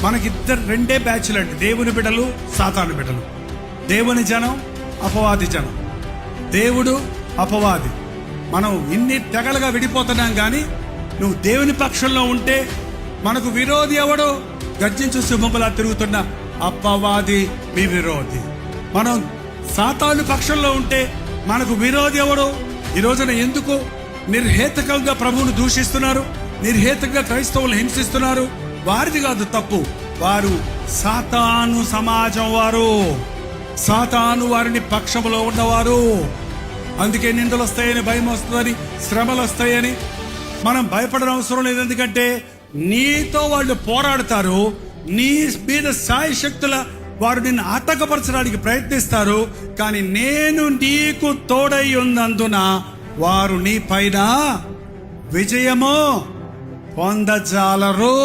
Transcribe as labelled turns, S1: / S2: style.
S1: మనకిద్దరు రెండే బ్యాచ్లు అండి, దేవుని బిడ్డలు, సాతాను బిడ్డలు. దేవుని జనం, అపవాది జనం. దేవుడు, అపవాది. మనం ఇన్ని తెగలుగా విడిపోతున్నాం, కానీ నువ్వు దేవుని పక్షంలో ఉంటే మనకు విరోధి ఎవడు? గర్జించు సింహములా తిరుగుతున్న అపవాది మీ విరోధి. మనం సాతాను పక్షంలో ఉంటే మనకు విరోధి ఎవడు? ఈ రోజున ఎందుకు నిర్హేతుకంగా ప్రభువును దూషిస్తున్నారు? నిర్హేతుకంగా క్రైస్తవులు హింసిస్తున్నారు? వారిది కాదు తప్పు, వారు సాతాను సమాజం వారు, సాతాను వారిని పక్షములో ఉన్నవారు. అందుకే నిందలు వస్తాయని, భయం వస్తుందని, శ్రమలు వస్తాయని మనం భయపడడం అవసరం లేదు. ఎందుకంటే నీతో వాళ్ళు పోరాడతారు, నీ మీద శాయశక్తుల వారు నిన్ను ఆటంకపరచడానికి ప్రయత్నిస్తారు, కానీ నేను నీకు తోడై ఉన్నందున వారు నీ పైన విజయము పొందజాలరు.